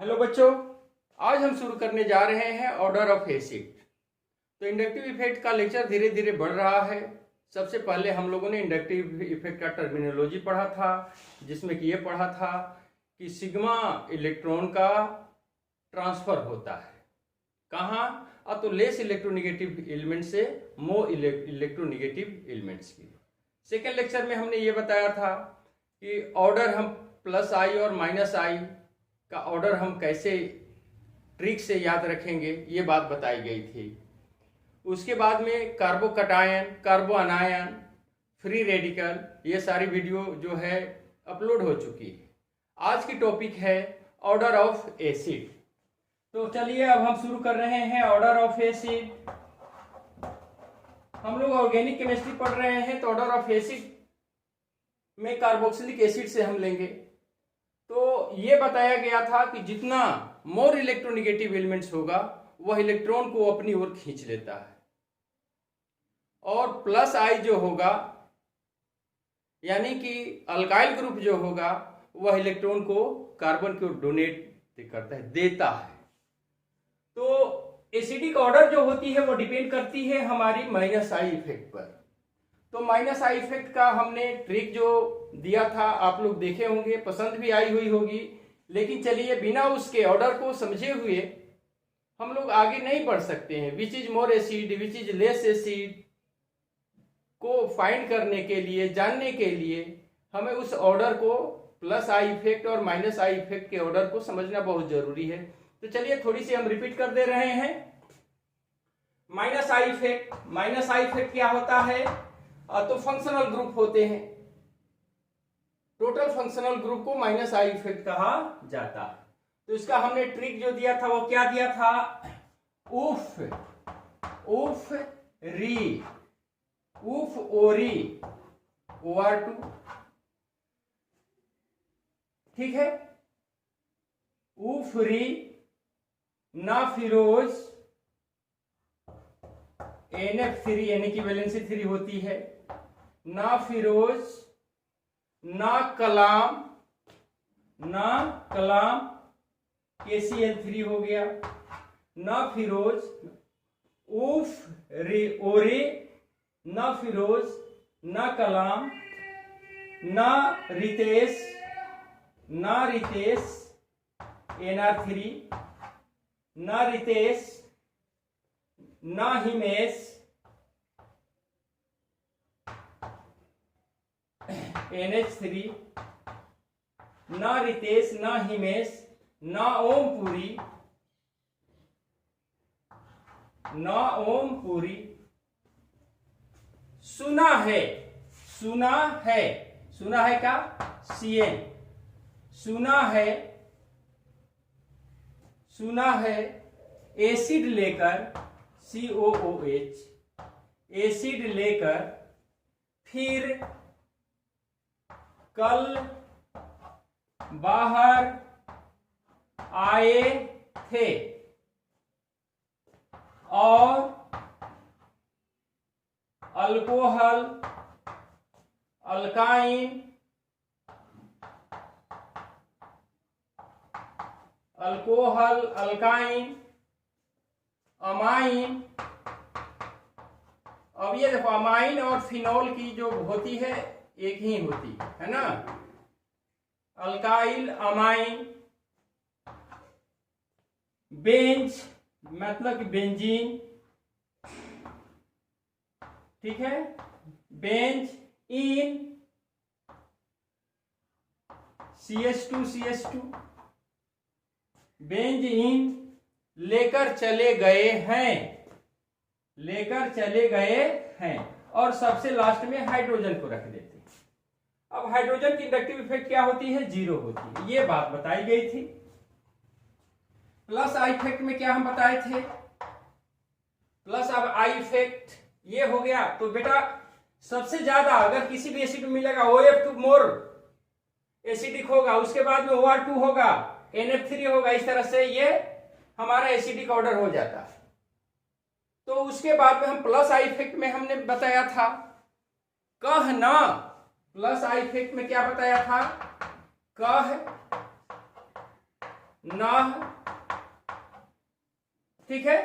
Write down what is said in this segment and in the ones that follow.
Hello बच्चों, आज हम शुरू करने जा रहे हैं ऑर्डर ऑफ एसिड। तो इंडक्टिव इफेक्ट का लेक्चर धीरे धीरे बढ़ रहा है। सबसे पहले हम लोगों ने इंडक्टिव इफेक्ट का टर्मिनोलॉजी पढ़ा था, जिसमें कि ये पढ़ा था कि सिग्मा इलेक्ट्रॉन का ट्रांसफर होता है कहाँ, तो लेस इलेक्ट्रोनेगेटिव एलिमेंट से मोर इलेक्ट्रोनेगेटिव एलिमेंट्स की। सेकेंड लेक्चर में हमने ये बताया था कि ऑर्डर हम प्लस आई और माइनस आई का ऑर्डर हम कैसे ट्रिक से याद रखेंगे, ये बात बताई गई थी। उसके बाद में कार्बो कटायन, कार्बो अनायन, फ्री रेडिकल, ये सारी वीडियो जो है अपलोड हो चुकी है। आज की टॉपिक है ऑर्डर ऑफ एसिड। तो चलिए अब हम शुरू कर रहे हैं ऑर्डर ऑफ एसिड। हम लोग ऑर्गेनिक केमिस्ट्री पढ़ रहे हैं, तो ऑर्डर ऑफ एसिड में कार्बोक्सिलिक एसिड से हम लेंगे। तो ये बताया गया था कि जितना मोर इलेक्ट्रोनेगेटिव एलिमेंट्स होगा वह इलेक्ट्रॉन को अपनी ओर खींच लेता है, और प्लस आई जो होगा यानी कि अल्काइल ग्रुप जो होगा वह इलेक्ट्रॉन को कार्बन की ओर डोनेट करता है, देता है। तो एसिडिक ऑर्डर जो होती है वो डिपेंड करती है हमारी माइनस आई इफेक्ट पर। तो माइनस आई इफेक्ट का हमने ट्रिक जो दिया था आप लोग देखे होंगे, पसंद भी आई हुई होगी। लेकिन चलिए बिना उसके ऑर्डर को समझे हुए हम लोग आगे नहीं बढ़ सकते हैं। विच is more acid, which is less acid को फाइंड करने के लिए, जानने के लिए हमें उस ऑर्डर को, प्लस आई इफेक्ट और माइनस आई इफेक्ट के ऑर्डर को समझना बहुत जरूरी है। तो चलिए थोड़ी सी हम रिपीट कर दे रहे हैं। माइनस आई इफेक्ट क्या होता है? तो फंक्शनल ग्रुप होते हैं, टोटल फंक्शनल ग्रुप को माइनस आई इफेक्ट कहा जाता है। तो इसका हमने ट्रिक जो दिया था वो क्या दिया था? उफ ओरी OR2, ठीक है। उफ री ना फिरोज NF3 यानी कि वैलेंसी 3 होती है, ना फिरोज ना कलाम KCl3 हो गया, ना फिरोज उफ रे ओरे, ना फिरोज ना कलाम ना रितेश NR3, ना रितेश ना हिमेश NH3, ना रितेश ना हिमेश ना ओमपुरी, सुना है का CN, सुना है एसिड लेकर COOH, एसिड लेकर फिर कल बाहर आए थे और अल्कोहल अल्काइन अमाइन। अब ये देखो, अमाइन और फिनोल की जो होती है एक ही होती है ना, अल्काइल अमाइन। बेंज मतलब कि बेंजीन, ठीक है। बेंज इन CH2 बेंज इन लेकर चले गए हैं, और सबसे लास्ट में हाइड्रोजन को रख देते हैं। अब हाइड्रोजन की इंडक्टिव इफेक्ट क्या होती है? 0 होती है, ये बात बताई गई थी। प्लस आई इफेक्ट में क्या हम बताए थे? प्लस अब आई इफेक्ट ये हो गया। तो बेटा सबसे ज्यादा अगर किसी भी एसिड में मिलेगा OF2 मोर एसिडिक होगा, उसके बाद में OR2 होगा, NF3 होगा, इस तरह से ये हमारा एसिडिक ऑर्डर हो जाता है। तो उसके बाद में हम प्लस आई इफेक्ट में हमने बताया था कहना, प्लस आई इफेक्ट में क्या बताया था? कह नाह, ठीक है,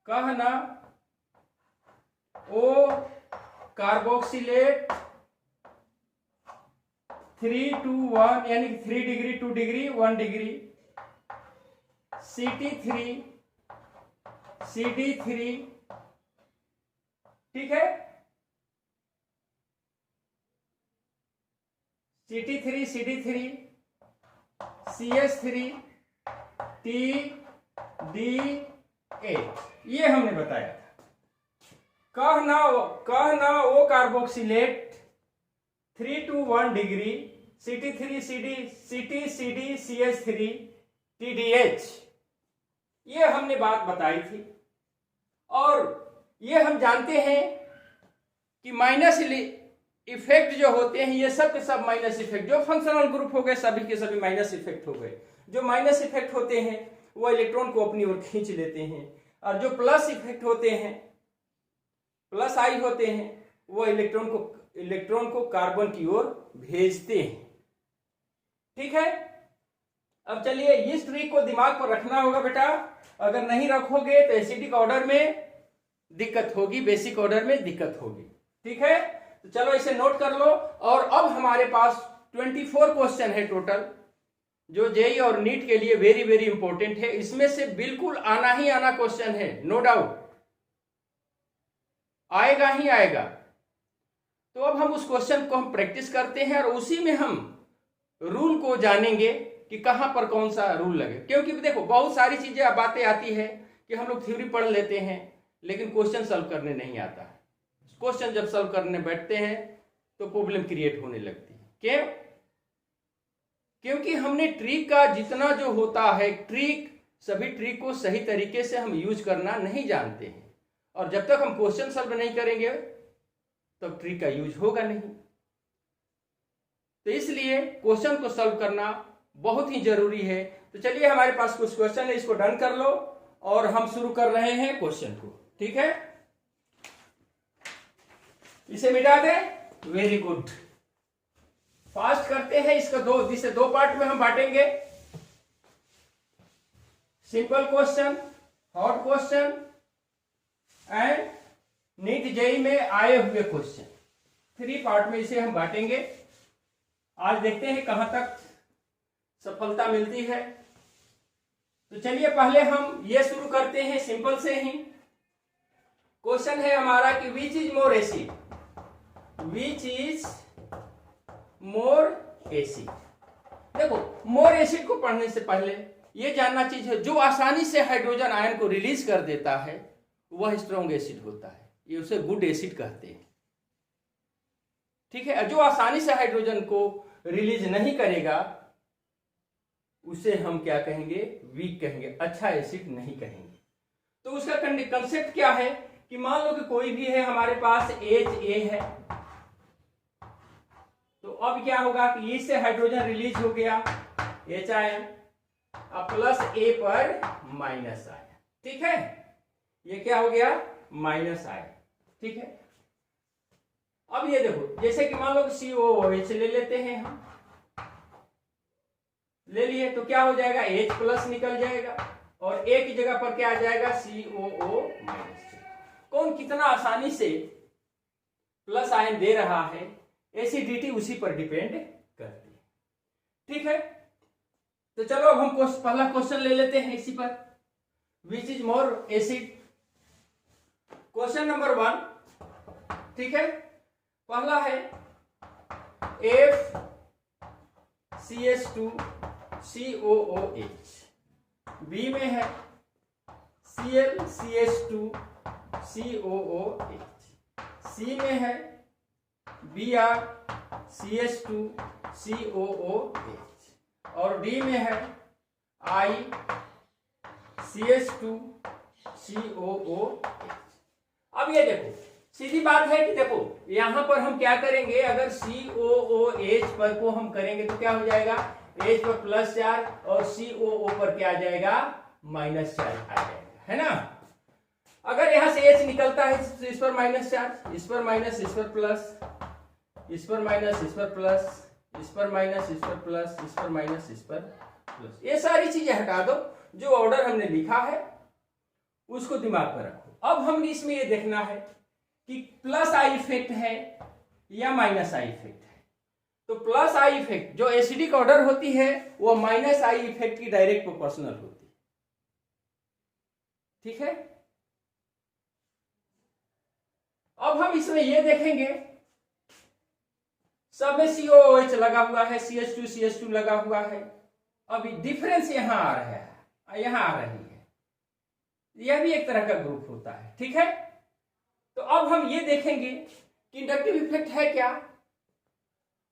कहना, ओ कार्बोक्सिलेट 3 to 1 यानी 3 degree 2 degree 1 degree, CT3 CD3, ठीक है, CT3 CD3 CS3 TDA, ये हमने बताया था। कहना वो carboxylate 3 to 1 degree CT3 CT CD CS3 TDH, ये हमने बात बताई थी। और ये हम जानते हैं कि माइनस इफेक्ट जो होते हैं ये सब के सब माइनस इफेक्ट, जो फंक्शनल ग्रुप हो गए सभी के सभी माइनस इफेक्ट हो गए। जो माइनस इफेक्ट होते हैं वो इलेक्ट्रॉन को अपनी ओर खींच लेते हैं, और जो प्लस इफेक्ट होते हैं, प्लस आई होते हैं, वो इलेक्ट्रॉन को कार्बन की ओर भेजते हैं, ठीक है। अब चलिए इस ट्रिक को दिमाग पर रखना होगा बेटा, अगर नहीं रखोगे तो एसिडिक ऑर्डर में दिक्कत होगी, बेसिक ऑर्डर में दिक्कत होगी, ठीक है। तो चलो इसे नोट कर लो। और अब हमारे पास 24 क्वेश्चन है टोटल, जो जेई और नीट के लिए वेरी वेरी इंपॉर्टेंट है। इसमें से बिल्कुल आना ही आना क्वेश्चन है, नो डाउट आएगा ही आएगा। तो अब हम उस क्वेश्चन को हम प्रैक्टिस करते हैं और उसी में हम रूल को जानेंगे कि कहां पर कौन सा रूल लगे। क्योंकि देखो बहुत सारी चीजें बातें आती है कि हम लोग थ्योरी पढ़ लेते हैं लेकिन क्वेश्चन सॉल्व करने नहीं आता है। क्वेश्चन जब सॉल्व करने बैठते हैं तो प्रॉब्लम क्रिएट होने लगती है। क्यों? क्योंकि हमने ट्रिक का जितना जो होता है, सभी ट्रिक को सही तरीके से हम यूज करना नहीं जानते हैं, और जब तक हम क्वेश्चन सॉल्व नहीं करेंगे तब ट्रिक का यूज होगा नहीं। तो इसलिए क्वेश्चन को सॉल्व करना बहुत ही जरूरी है। तो चलिए हमारे पास कुछ क्वेश्चन है, इसको डन कर लो और हम शुरू कर रहे हैं क्वेश्चन को, ठीक है। इसे मिटा दें, वेरी गुड। फास्ट करते हैं इसका जिसे दो पार्ट में हम बांटेंगे, simple question, hot question and NEET JEE में आए हुए क्वेश्चन। 3 पार्ट में इसे हम बांटेंगे। आज देखते हैं कहां तक सफलता मिलती है। तो चलिए पहले हम ये शुरू करते हैं सिंपल से ही। क्वेश्चन है हमारा कि विच is more acid, which is more acid. देखो मोर एसिड को पढ़ने से पहले ये जानना चीज है, जो आसानी से हाइड्रोजन आयन को रिलीज कर देता है वह स्ट्रॉन्ग एसिड होता है, ये उसे गुड एसिड कहते हैं, ठीक है। जो आसानी से हाइड्रोजन को रिलीज नहीं करेगा उसे हम क्या कहेंगे, वीक कहेंगे, अच्छा एसिड नहीं कहेंगे। तो उसका कंसेप्ट क्या है कि मान लो कि कोई भी है हमारे पास HA है, तो अब क्या होगा कि इससे हाइड्रोजन रिलीज हो गया H आयन, अब प्लस A पर माइनस आयन, ठीक है। ये क्या हो गया, माइनस आयन, ठीक है। अब ये देखो, जैसे कि मान लो कि COOH ले लेते हैं हम, ले लिए तो क्या हो जाएगा, H प्लस निकल जाएगा और A की जगह पर क्या आ जाएगा, COO माइनस। कौन कितना आसानी से प्लस आयन दे रहा है, एसिडिटी उसी पर डिपेंड करती है, ठीक है। तो चलो अब हम पहला क्वेश्चन ले लेते हैं इसी पर, विच is more acid. Question number 1, ठीक है। पहला है FCH2 COOH, बी में है ClCH2 COOH, सी में है BrCH2 COOH और डी में है ICH2 COOH। अब ये देखो सीधी बात है कि देखो यहां पर हम क्या करेंगे, अगर COOH पर को हम करेंगे तो क्या हो जाएगा, H पर प्लस चार्ज और COO पर क्या आ जाएगा, माइनस चार्ज आ जाएगा, है ना। अगर यहां से H निकलता है तो इस पर माइनस चार्ज, इस पर माइनस, इस पर प्लस, इस पर माइनस, इस पर प्लस, इस पर माइनस, इस पर प्लस, इस पर माइनस, इस पर प्लस। ये सारी चीजें हटा दो, जो ऑर्डर हमने लिखा है उसको दिमाग पर रखो। अब हम इसमें ये देखना है कि प्लस आई इफेक्ट है या माइनस आई इफेक्ट है। तो प्लस आई इफेक्ट जो एसिडिक ऑर्डर होती है वो माइनस आई इफेक्ट की डायरेक्ट प्रोपोर्शनल होती है। ठीक है, अब हम इसमें ये देखेंगे सब में COOH लगा हुआ है, CH2 लगा हुआ है। अभी डिफरेंस यहां आ रहा है, यहां आ रही है, यह भी एक तरह का ग्रुप होता है। ठीक है, तो अब हम ये देखेंगे कि इंडक्टिव इफेक्ट है क्या।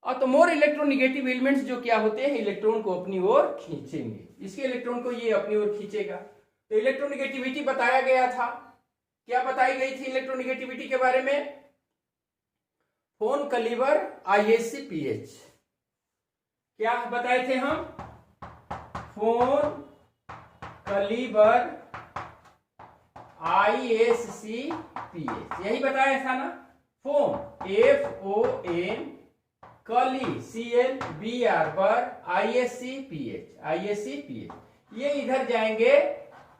और तो मोर इलेक्ट्रोनिगेटिव एलिमेंट्स जो क्या होते हैं, इलेक्ट्रॉन को अपनी ओर खींचेंगे, इसके इलेक्ट्रॉन को ये अपनी ओर खींचेगा। तो इलेक्ट्रोनिगेटिविटी बताया गया था, क्या बताई गई थी इलेक्ट्रोनिगेटिविटी के बारे में? Phone calibre ISC-PH। क्या बताए थे हम? फोन कैलिबर ISC-PH, यही बताया था ना। फोन FON कली ClBr पर ISC-PH, ये इधर जाएंगे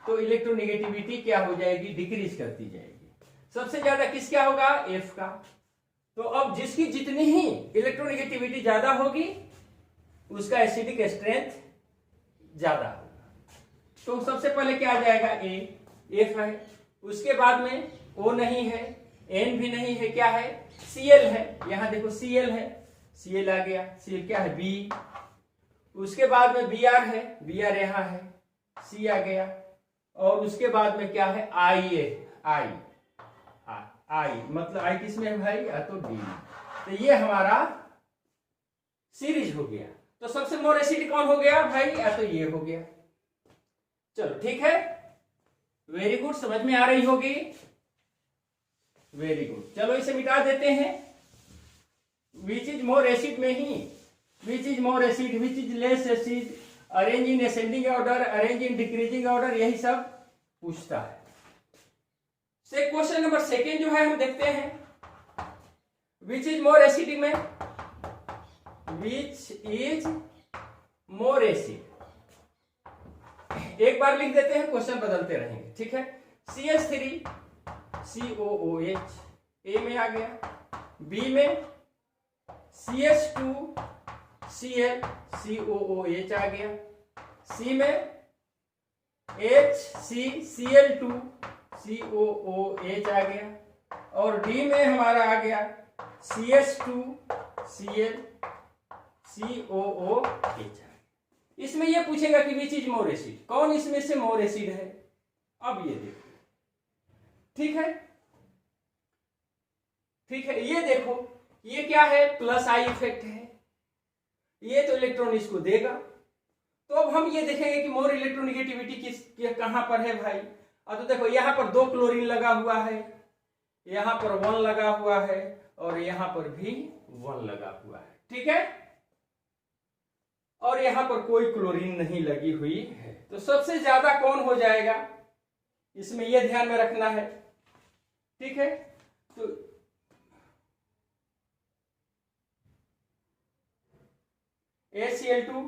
तो इलेक्ट्रोनिगेटिविटी क्या हो जाएगी? डिक्रीज करती जाएगी। सबसे ज्यादा किसका होगा? F का। तो अब जिसकी जितनी ही इलेक्ट्रोनिगेटिविटी ज्यादा होगी उसका एसिडिक स्ट्रेंथ ज्यादा होगा। तो सबसे पहले क्या आ जाएगा? F है, उसके बाद में O नहीं है, N भी नहीं है, क्या है? Cl है। यहां देखो Cl है, Cl आ गया। Cl क्या है? B। उसके बाद में Br है, Br यहां है, C आ गया। और उसके बाद में क्या है? I मतलब I किसमें है भाई? या तो D। तो ये हमारा सीरीज हो गया। तो सबसे मोर एसिड कौन हो गया भाई? या तो ये हो गया। चलो ठीक है, वेरी गुड, समझ में आ रही होगी। वेरी गुड, चलो इसे मिटा देते हैं। विच इज मोर एसिड में ही which is more acid, which is less acid, arrange in ascending order, arrange in decreasing order, यही सब पूछता है। से क्वेश्चन नंबर सेकेंड जो है हम देखते हैं। विच इज मोर एसिडिक में, विच इज मोर एसिड, एक बार लिख देते हैं, क्वेश्चन बदलते रहेंगे। ठीक है, CH3 COOH ए में आ गया, बी में CH2 Cl COOH आ गया, सी में HCCl2 COOH आ गया, और डी में हमारा आ गया CH2 Cl COOH आ गया। इसमें यह पूछेगा कि विच इज मोर एसिड, कौन इसमें से मोर एसिड है। अब ये देखो, ठीक है, ठीक है, ये देखो, ये क्या है? प्लस आई इफेक्ट है, ये तो इलेक्ट्रॉन इसको देगा। तो अब हम ये देखेंगे कि मोर इलेक्ट्रोनिगेटिविटी किस कहां पर है भाई। अब तो देखो, यहां पर 2 क्लोरीन लगा हुआ है, यहां पर 1 लगा हुआ है, और यहां पर भी 1 लगा हुआ है। ठीक है, और यहां पर कोई क्लोरीन नहीं लगी हुई है। तो सबसे ज्यादा कौन हो जाएगा, इसमें यह ध्यान में रखना है। ठीक है, तो ACl2,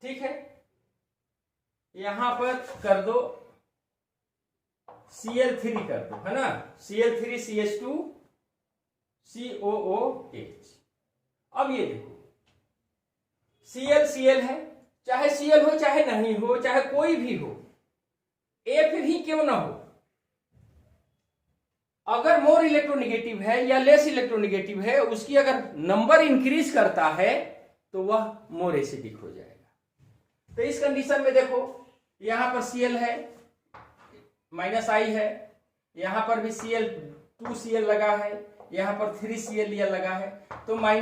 ठीक है, यहां पर कर दो Cl3 कर दो, है ना, Cl3 CH2 COOH। अब ये देखो, Cl है, चाहे Cl हो चाहे नहीं हो, चाहे कोई भी हो, F भी क्यों ना हो, अगर मोर इलेक्ट्रोनिगेटिव है या लेस इलेक्ट्रोनिगेटिव है, उसकी अगर नंबर इंक्रीज करता है तो वह मोर एसिडिक हो जाएगा। तो इस कंडीशन में देखो, यहां पर Cl है, -I है, यहां पर भी Cl2Cl लगा है, यहां पर 3Cl लगा है, तो -I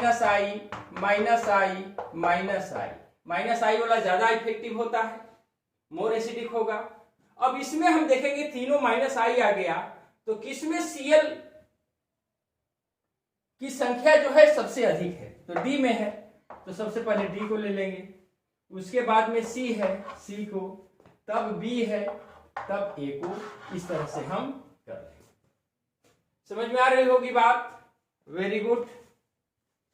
वाला ज्यादा इफेक्टिव होता है, मोर एसिडिक होगा। अब इसमें हम देखेंगे तीनों -I आ गया, तो किसमें Cl की संख्या जो है सबसे अधिक है, तो D में है, तो सबसे पहले D को ले लेंगे, उसके बाद में C है, C को, तब B है, तब A को, इस तरह से हम कर लेंगे। समझ में आ रही होगी बात। वेरी गुड,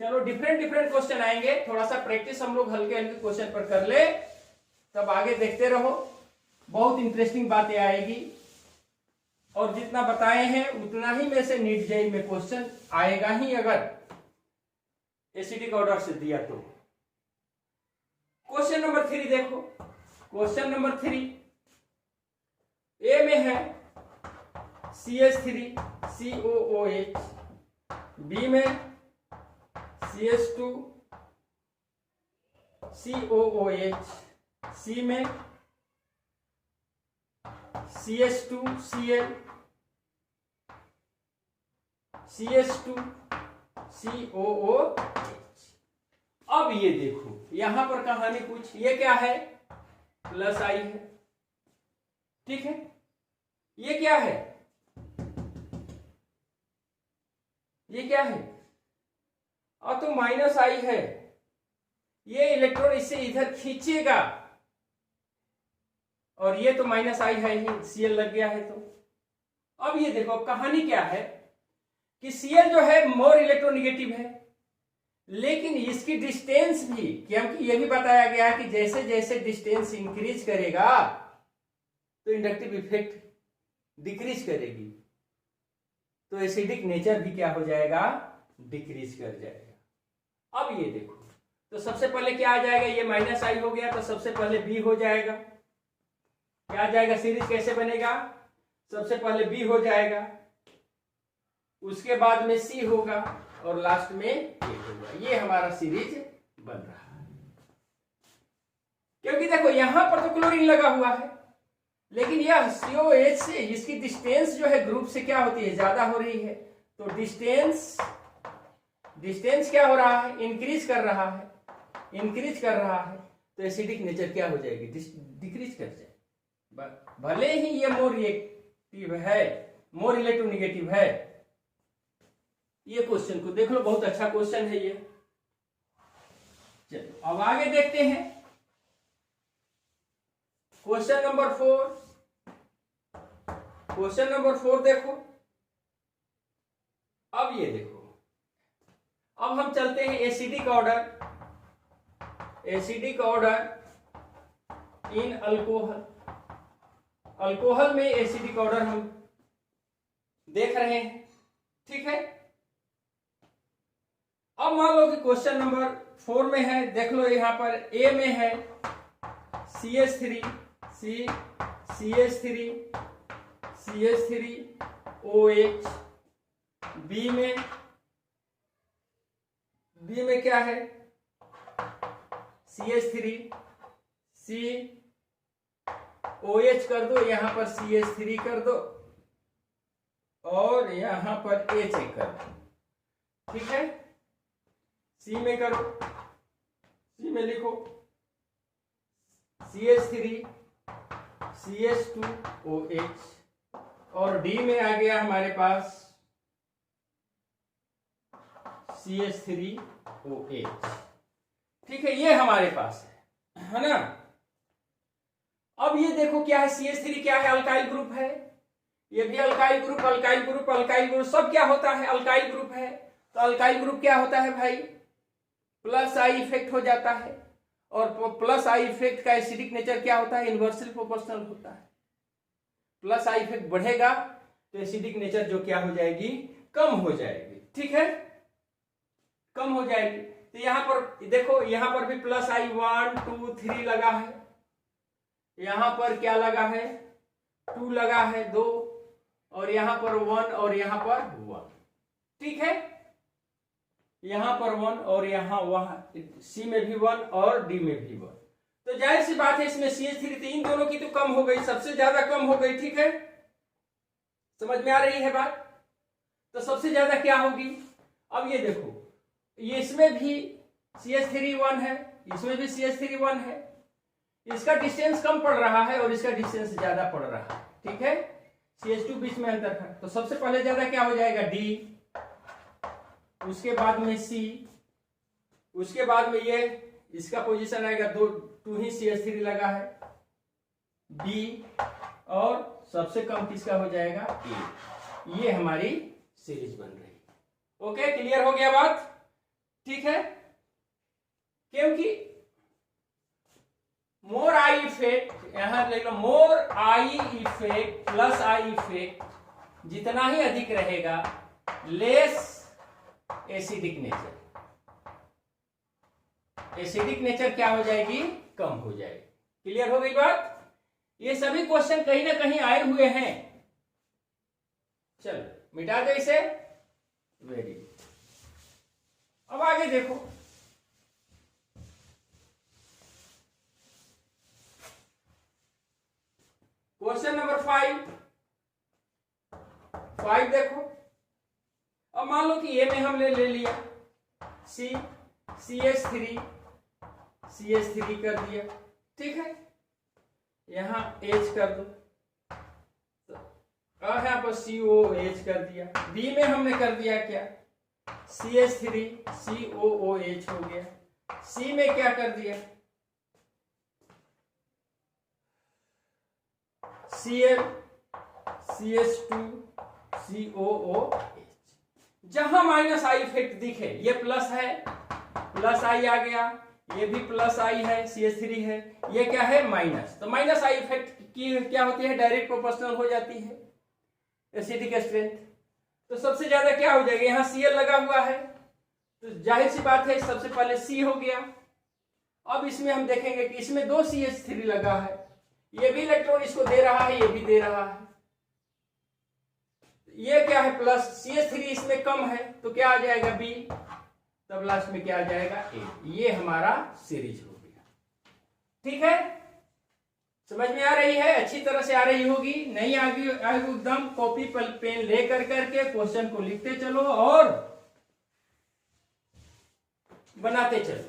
चलो डिफरेंट डिफरेंट क्वेश्चन आएंगे, थोड़ा सा प्रैक्टिस हम लोग हल्के हल्के क्वेश्चन पर कर ले, तब आगे देखते रहो, बहुत इंटरेस्टिंग बातें आएगी। और जितना बताए हैं उतना ही में से नीट जेईई में क्वेश्चन आएगा ही, अगर एसिडिक ऑर्डर से दिया तो। क्वेश्चन नंबर 3 देखो, क्वेश्चन नंबर 3 ए में है CH3 COOH, बी में CH2 COOH, सी में CH2Cl CH2 COOH। अब ये देखो यहां पर कहानी कुछ, ये क्या है, प्लस आई है, ठीक है, ये क्या है, ये क्या है, और तो माइनस आई है, ये इलेक्ट्रॉन इससे इधर खींचेगा, और ये तो माइनस आई है ही, Cl लग गया है। तो अब ये देखो कहानी क्या है कि Cl जो है मोर इलेक्ट्रोनिगेटिव है, लेकिन इसकी डिस्टेंस भी, क्योंकि ये भी बताया गया है कि जैसे जैसे डिस्टेंस इंक्रीज करेगा तो इंडक्टिव इफेक्ट डिक्रीज करेगी, तो एसिडिक नेचर भी क्या हो जाएगा, डिक्रीज कर जाएगा। अब ये देखो, तो सबसे पहले क्या आ जाएगा, ये माइनस आई हो गया, तो सबसे पहले बी हो जाएगा, क्या आ जाएगा, सीरीज कैसे बनेगा, सबसे पहले बी हो जाएगा, उसके बाद में सी होगा, और लास्ट में ए होगा। ये हमारा सीरीज बन रहा है, क्योंकि देखो यहां पर तो क्लोरीन लगा हुआ है, लेकिन यह COH से इसकी डिस्टेंस जो है ग्रुप से क्या होती है, ज्यादा हो रही है, तो डिस्टेंस क्या हो रहा है, इंक्रीज कर रहा है, इंक्रीज कर रहा है, तो एसिडिक नेचर क्या हो जाएगी, डिक्रीज कर जाएगी। भले ही ये मोर रिएक्टिव है, मोर इलेक्ट्रोनिगेटिव है। ये क्वेश्चन को देख लो, बहुत अच्छा क्वेश्चन है ये। चलो अब आगे देखते हैं क्वेश्चन नंबर 4। क्वेश्चन नंबर 4 देखो, अब ये देखो, अब हम चलते हैं acidic order, acidic order in alcohol. Alcohol में एसिडिक ऑर्डर हम देख रहे हैं, ठीक है। अब मान लो कि क्वेश्चन नंबर 4 में है, देख लो यहां पर ए में है CH3 CH3OH, बी में क्या है, CH3 COH कर दो, यहां पर CH3 कर दो, और यहां पर H कर दो, ठीक है। सी में करो, सी में लिखो CH3 CH2OH, और डी में आ गया हमारे पास CH3OH, ठीक है, ये हमारे पास है ना। अब ये देखो क्या है, CH3 क्या है, अल्काइल ग्रुप है, ये भी alkyl group, alkyl group, alkyl group, सब क्या होता है, अल्काइल ग्रुप है। तो अल्काइल ग्रुप क्या होता है भाई, प्लस आई इफेक्ट हो जाता है, और प्लस आई इफेक्ट का एसिडिक नेचर क्या होता है, इनवर्सली प्रोपोर्शनल होता है। प्लस आई इफेक्ट बढ़ेगा तो एसिडिक नेचर जो क्या हो जाएगी, कम हो जाएगी, ठीक है, कम हो जाएगी। तो यहां पर देखो, यहां पर भी प्लस आई 1 2 3 लगा है, यहां पर क्या लगा है, 2 लगा है 2, और यहां पर 1 और यहां पर 1, ठीक है, यहां पर 1 और यहां वहां सी में भी 1 और डी में भी 1। तो जाहिर सी बात है इसमें CH3 तो इन दोनों की तो कम हो गई, सबसे ज्यादा कम हो गई, ठीक है, समझ में आ रही है बात। तो सबसे ज्यादा क्या होगी, अब ये देखो, ये इसमें भी CH3 1 है, इसमें भी CH3 1 है, इसका डिस्टेंस कम पड़ रहा है और इसका डिस्टेंस ज्यादा पड़ रहा है, ठीक है, CH2 बीच में अंतर है। तो सबसे पहले ज्यादा क्या हो जाएगा, D, उसके बाद में C, उसके बाद में ये इसका पोजीशन आएगा 2 ही CH3 लगा है, B, और सबसे कम किसका हो जाएगा, A। ये हमारी सीरीज बन रही है। ओके, क्लियर हो गया बात। ठीक है, क्योंकि मोर आई इफेक्ट, यहां ले लो, more I effect plus I effect जितना ही अधिक रहेगा less acidic nature, acidic nature क्या हो जाएगी, कम हो जाएगी। क्लियर हो गई बात? ये सभी क्वेश्चन कहीं ना कहीं आए हुए हैं। चलो मिटा दो इसे, वेरी गुड। अब आगे देखो, क्वेश्चन नंबर 5 देखो। अब मान लो कि ए में हमने ले लिया CH3 कर दिया, ठीक है, यहां H कर दो, और यहां पर COOH कर दिया। बी में हमने कर दिया क्या, CH3 COOH हो गया। सी में क्या कर दिया, Cl CH2 COOH। जहां माइनस आई इफेक्ट दिखे, ये प्लस है, प्लस आई आ गया, ये भी प्लस आई है, CH3 है, ये क्या है माइनस। तो माइनस आई इफेक्ट की क्या होती है, डायरेक्ट प्रोपोर्शनल हो जाती है एसिडिक स्ट्रेंथ। तो सबसे ज्यादा क्या हो जाएगा, यहां Cl लगा हुआ है, तो जाहिर सी बात है सबसे पहले C हो गया। अब इसमें हम देखेंगे कि इसमें 2 CH3 लगा है, ये भी इलेक्ट्रॉन इसको दे रहा है, ये भी दे रहा है, ये क्या है प्लस, CH3 इसमें कम है तो क्या आ जाएगा B, तब लास्ट में क्या आ जाएगा A। ये हमारा सीरीज हो गया। ठीक है, समझ में आ रही है, अच्छी तरह से आ रही होगी। नहीं आगे एकदम कॉपी पेन ले करके क्वेश्चन को लिखते चलो और बनाते चलो,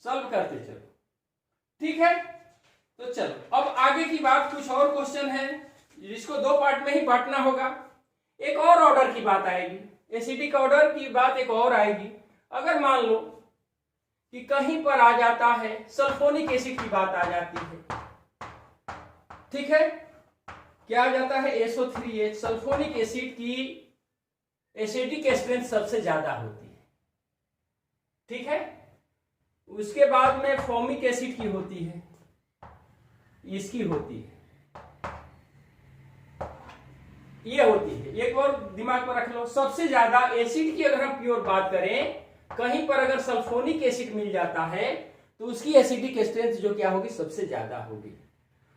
सॉल्व करते चलो। ठीक है, तो चलो अब आगे की बात, कुछ और क्वेश्चन है जिसको 2 पार्ट में ही बांटना होगा। एक और ऑर्डर की बात आएगी, एसिडिक ऑर्डर की बात एक और आएगी। अगर मान लो कि कहीं पर आ जाता है सल्फोनिक एसिड की बात आ जाती है, ठीक है, क्या आ जाता है SO3H, सल्फोनिक एसिड की एसिडिक स्ट्रेंथ सबसे ज्यादा होती है। ठीक है, उसके बाद में फॉर्मिक एसिड की होती है, इसकी होती है, ये होती है। एक और दिमाग में रख लो, सबसे ज्यादा एसिड की अगर हम प्योर बात करें, कहीं पर अगर सल्फोनिक एसिड मिल जाता है तो उसकी एसिडिक स्ट्रेंथ जो क्या होगी, सबसे ज्यादा होगी।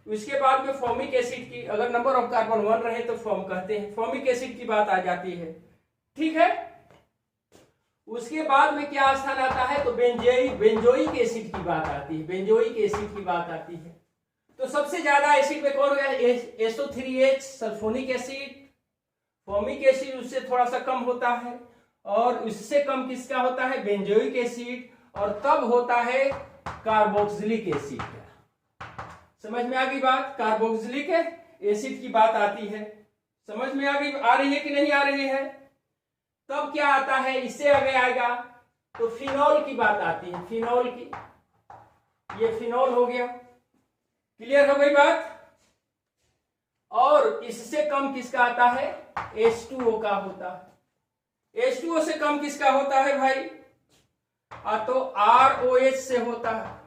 उसके बाद में फॉर्मिक एसिड की, अगर नंबर ऑफ कार्बन 1 रहे तो फॉर्म कहते हैं, फॉर्मिक एसिड की बात आ जाती है। ठीक है, उसके बाद में क्या स्थान आता है, तो बेंजोइक एसिड की बात आती है, बेंजोइक एसिड की बात आती है। तो सबसे ज्यादा एसिड में कौन हो गया, SO3H sulphonic acid, formic acid उससे थोड़ा सा कम होता है, और उससे कम किसका होता है, बेंजोइक एसिड, और तब होता है कार्बोक्सिलिक एसिड। समझ में आ गई बात, कार्बोक्सिलिक एसिड की बात आती है। समझ में आ रही है कि नहीं आ रही है? तब क्या आता है, इससे आगे आएगा तो फिनॉल की बात आती है, फिनॉल की, ये फिनॉल हो गया। क्लियर हो गई बात? और इससे कम किसका आता है, H2O का होता है। H2O से कम किसका होता है भाई, तो ROH से होता है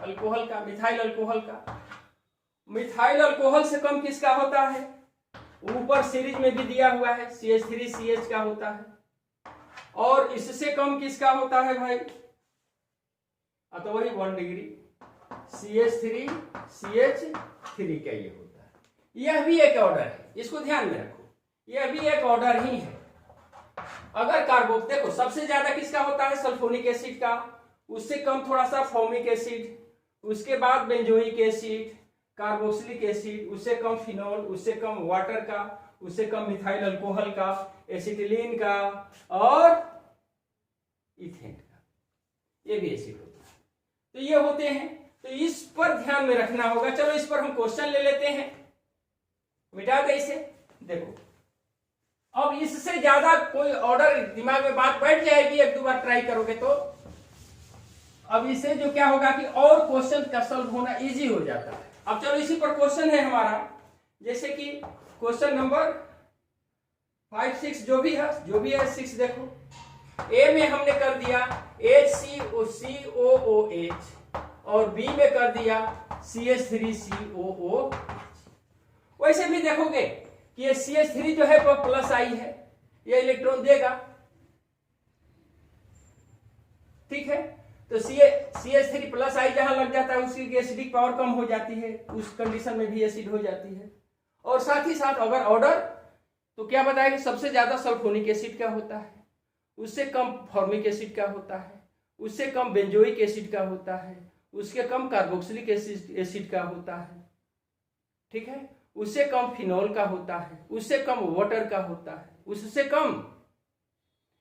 अल्कोहल का, मिथाइल अल्कोहल का। मिथाइल अल्कोहल से कम किसका होता है, ऊपर सीरीज में भी दिया हुआ है, CH3CH का होता है। और इससे कम किसका होता है भाई, तो वही 1 डिग्री CH3CH3 का ये होता है। यह भी एक ऑर्डर है, इसको ध्यान में रखो, यह भी एक ऑर्डर ही है। अगर कार्बोक देखो, सबसे ज्यादा किसका होता है, सल्फोनिक एसिड का, उससे कम थोड़ा सा फॉर्मिक एसिड, उसके बाद बेंजोइक एसिड, कार्बोक्सिलिक एसिड, उससे कम फिनॉल, उससे कम वाटर का, उससे कम मिथाइल अल्कोहल का, एसिटिलीन का, और इथेन का, ये भी एसिड होता है। तो ये होते हैं, तो इस पर ध्यान में रखना होगा। चलो इस पर हम क्वेश्चन ले लेते हैं, मिटा दे इसे। देखो अब इससे ज्यादा कोई ऑर्डर दिमाग में बात बैठ जाएगी, 1-2 बार ट्राई करोगे तो अब इससे जो क्या होगा कि और क्वेश्चन का सॉल्व होना इजी हो जाता है। अब चलो इसी पर क्वेश्चन है हमारा, जैसे कि क्वेश्चन नंबर 5, 6 जो भी है 6 देखो। ए में हमने कर दिया HCOOH और बी में कर दिया CH3COOH। वैसे भी देखोगे कि ये CH3 जो है वो प्लस आई है, ये इलेक्ट्रॉन देगा, ठीक है। तो CH3 प्लस आई जहां लग जाता है उसकी एसिडिक पावर कम हो जाती है, उस कंडीशन में भी एसिड हो जाती है। और साथ ही साथ अगर ऑर्डर, तो क्या बताया कि सबसे ज्यादा सल्फोनिक एसिड का होता है, उससे कम फॉर्मिक एसिड का होता है, उससे कम बेंजोइक एसिड का होता है, उसके कम कार्बोक्सिलिक एसिड का होता है, ठीक है, उससे कम फिनॉल का होता है, उससे कम वाटर का होता है, उससे कम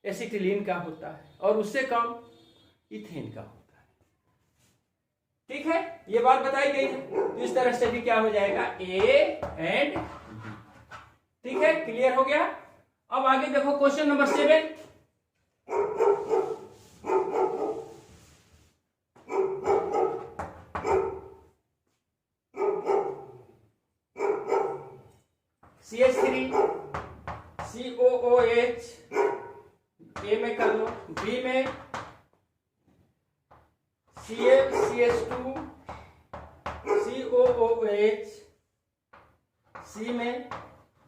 एसिटिलीन का होता है और उससे कम इथेन का होता है, ठीक है। ये बात बताई गई है। तो इस तरह से भी क्या हो जाएगा ए एंड बी, ठीक है, क्लियर हो गया। अब आगे देखो क्वेश्चन नंबर 7। CH3 COOH ए में कर लो, बी में CH2 COOH, सी में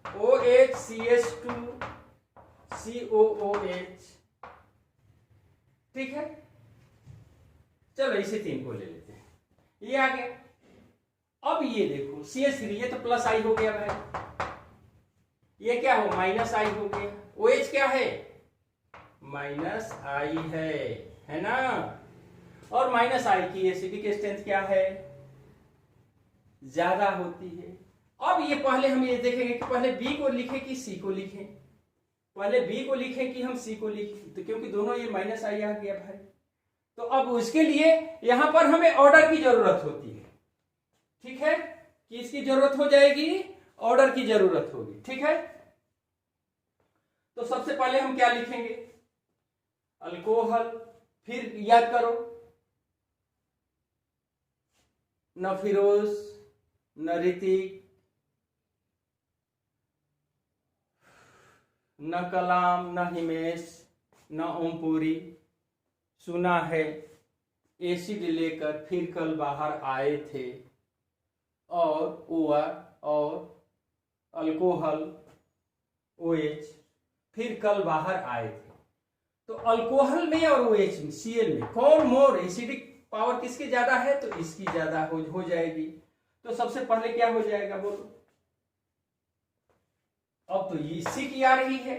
OHCH2 COOH, ठीक है। चलो इसे 3 को ले लेते हैं, ये आ गया। अब ये देखो CH3, ये तो प्लस आई हो गया भाई, ये क्या हो माइनस आई हो गया, OH क्या है माइनस आई है ना। और माइनस आई की एसिडिक स्ट्रेंथ क्या है, ज्यादा होती है। अब ये पहले हम ये देखेंगे कि पहले बी को लिखे कि सी को लिखें, पहले बी को लिखें कि हम सी को लिखें, तो क्योंकि दोनों ये माइनस आई आ गया भाई। तो अब उसके लिए यहां पर हमें ऑर्डर की जरूरत होती है, ठीक है, कि इसकी जरूरत हो जाएगी, ऑर्डर की जरूरत होगी, ठीक है। तो सबसे पहले हम क्या लिखेंगे, अल्कोहल, फिर याद करो न फिरोज न ऋतिक न कलाम न हिमेश न ओमपुरी, सुना है एसिड लेकर फिर कल बाहर आए थे, और ओआर और अल्कोहल OH फिर कल बाहर आए थे। तो अल्कोहल में और OH में Cl में कौन मोर एसिडिक पावर किसकी ज्यादा है, तो इसकी ज्यादा हो जाएगी। तो सबसे पहले क्या हो जाएगा बोलो, अब तो इसी की आ रही है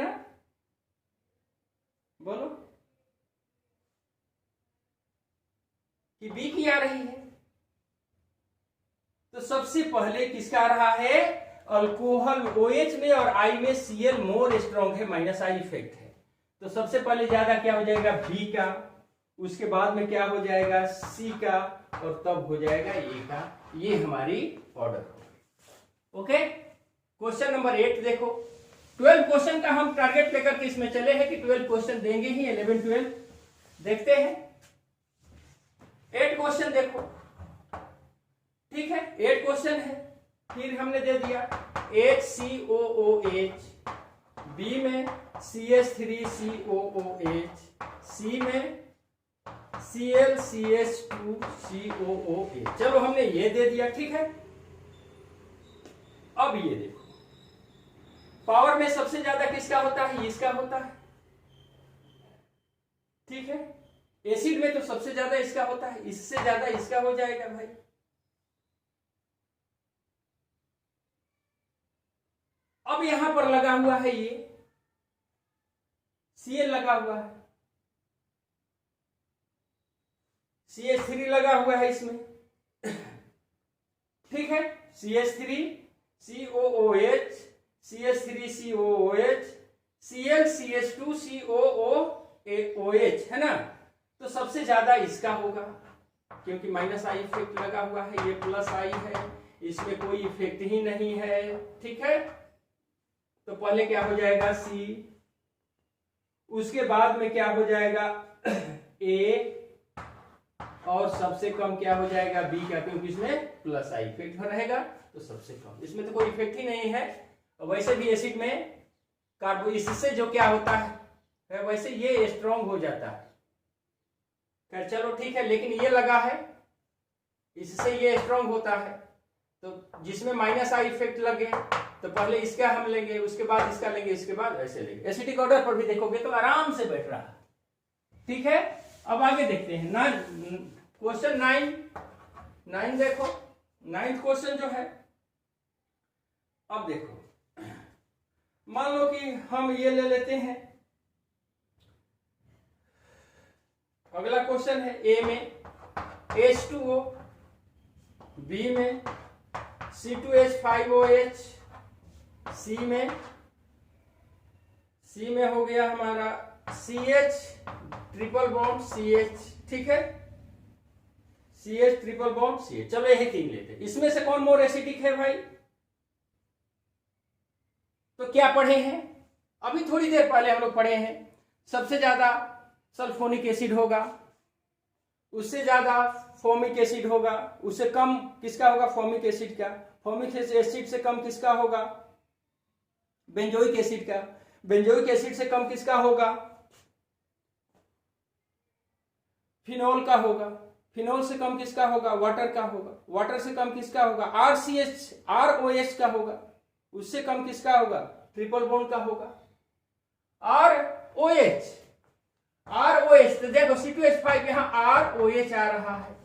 ना, बोलो कि बी की आ रही है। तो सबसे पहले किसका आ रहा है, अल्कोहल OH में और I में Cl मोर स्ट्रॉन्ग है, माइनस आई इफेक्ट है। तो सबसे पहले ज्यादा क्या हो जाएगा बी का, उसके बाद में क्या हो जाएगा सी का, और तब हो जाएगा ए का। ये हमारी ऑर्डर होगी। ओके, क्वेश्चन नंबर 8 देखो। 12 क्वेश्चन का हम टारगेट लेकर के इसमें चले हैं कि 12 क्वेश्चन देंगे ही, 11 12 देखते हैं। 8 क्वेश्चन देखो, ठीक है, 8 क्वेश्चन है। फिर हमने दे दिया HCOOH, बी में CH3COOH, सी में ClCH2COOH। चलो हमने ये दे दिया, ठीक है। अब ये देखो, पावर में सबसे ज्यादा किसका होता है, इसका होता है, ठीक है। एसिड में तो सबसे ज्यादा इसका होता है, इससे ज्यादा इसका हो जाएगा भाई। अब यहां पर लगा हुआ है ये Cl लगा हुआ है, CH3 लगा हुआ है इसमें, ठीक है, CH3COOH, CH3COOH, ClCH2COOH है ना। तो सबसे ज्यादा इसका होगा, क्योंकि माइनस आई इफेक्ट लगा हुआ है, ये प्लस आई है, इसमें कोई इफेक्ट ही नहीं है, ठीक है। तो पहले क्या हो जाएगा सी, उसके बाद में क्या हो जाएगा ए, और सबसे कम क्या हो जाएगा बी का, क्योंकि इसमें प्लस आई इफेक्ट रहेगा, तो सबसे कम, इसमें तो कोई इफेक्ट ही नहीं है। और वैसे भी एसिड में कार्बो, इससे जो क्या होता है वैसे ये स्ट्रॉन्ग हो जाता है। खैर चलो ठीक है, लेकिन ये लगा है इससे ये स्ट्रॉन्ग होता है, तो जिसमें माइनस आई इफेक्ट लगे तो पहले इसका हम लेंगे, उसके बाद इसका लेंगे, इसके बाद ऐसे लेंगे। एसिडिक ऑर्डर पर भी देखोगे तो आराम से बैठ रहा है। ठीक है, अब आगे देखते हैं ना क्वेश्चन 9 देखो, 9th क्वेश्चन जो है। अब देखो, मान लो कि हम ये ले लेते हैं, अगला क्वेश्चन है ए में H2O, बी में C2H5OH, सी में हो गया हमारा CH ट्रिपल बॉन्ड CH। ठीक है, CH ट्रिपल बॉन्ड CH। चलो यही 3 लेते हैं। इसमें से कौन मोर एसिडिक है भाई? तो क्या पढ़े हैं अभी थोड़ी देर पहले हम लोग पढ़े हैं, सबसे ज्यादा सल्फोनिक एसिड होगा, उससे ज्यादा फॉर्मिक एसिड होगा, उससे कम किसका होगा? फॉर्मिक एसिड का। फॉर्मिक एसिड से कम किसका होगा? बेंजोइक एसिड का। बेंजोइक एसिड से कम किसका होगा? फिनोल का होगा। फिनोल से कम किसका होगा? वाटर का होगा। वाटर से कम किसका होगा? ROH का होगा। उससे कम किसका होगा? ट्रिपल बॉन्ड का होगा। ROH तो देखो C2H5 यहां ROH आ रहा है,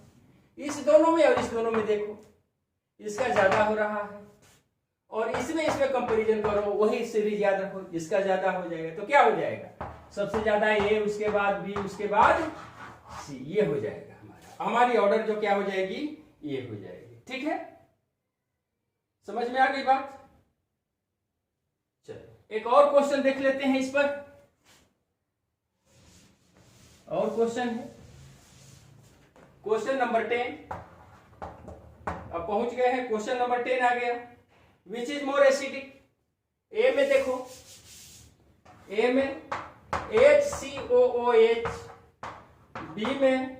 इस दोनों में और इस दोनों में देखो इसका ज्यादा हो रहा है, और इसमें कंपैरिजन करो, वही सीरीज याद रखो, इसका ज्यादा हो जाएगा तो क्या हो जाएगा? सबसे ज्यादा A, उसके बाद B, उसके बाद C, ये हो जाएगा हमारी ऑर्डर जो क्या हो जाएगी? ये हो जाएगी। ठीक है, समझ में आ गई बात? चलो एक और क्वेश्चन देख लेते हैं इस पर। और क्वेश्चन है क्वेश्चन नंबर 10। अब पहुंच गए हैं, क्वेश्चन नंबर 10 आ गया। विच इज मोर एसिडिक? ए में देखो, ए में HCOOH, बी में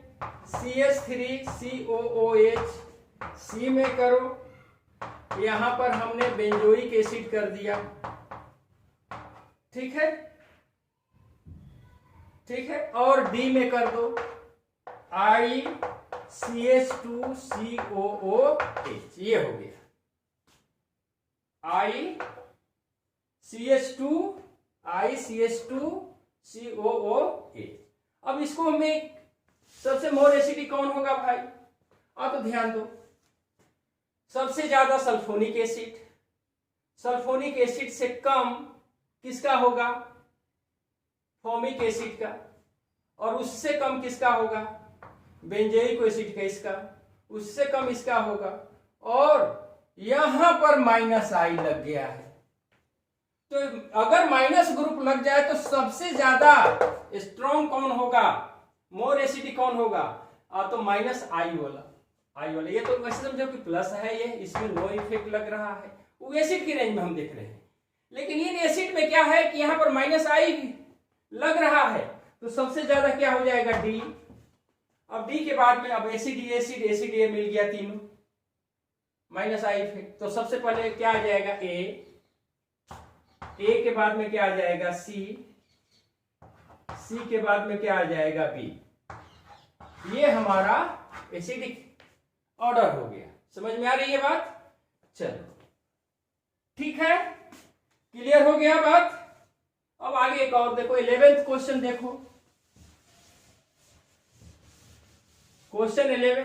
CH3COOH, सी में करो, यहां पर हमने बेंजोइक एसिड कर दिया। ठीक है, ठीक है, और डी में कर दो ICH2COOH, ये हो गया ICH2COOH। अब इसको हमें सबसे मोर एसिडिक कौन होगा भाई? अब तो ध्यान दो, सबसे ज्यादा सल्फोनिक एसिड, सल्फोनिक एसिड से कम किसका होगा? फॉर्मिक एसिड का, और उससे कम किसका होगा? बेंजोइक एसिड का, इसका उससे कम इसका होगा, और यहां पर माइनस आई लग गया है। तो अगर माइनस ग्रुप लग जाए तो सबसे ज्यादा स्ट्रॉन्ग कौन होगा? मोर एसिडिक कौन होगा? तो माइनस आई वाला। ये तो वैसे समझो कि प्लस है, ये इसमें नो इफेक्ट लग रहा है, वो एसिड की रेंज में हम देख रहे हैं। लेकिन इन एसिड में क्या है कि यहां पर माइनस आई लग रहा है, तो सबसे ज्यादा क्या हो जाएगा? डी। अब डी के बाद में अब एसिड ए मिल गया, तीनों माइनस आई इफेक्ट। तो सबसे पहले क्या आ जाएगा? ए के बाद में क्या आ जाएगा? सी के बाद में क्या आ जाएगा? बी। ये हमारा एसिडिक ऑर्डर हो गया। समझ में आ रही है बात? चलो ठीक है, क्लियर हो गया बात। अब आगे एक और देखो, 11th क्वेश्चन देखो, क्वेश्चन 11।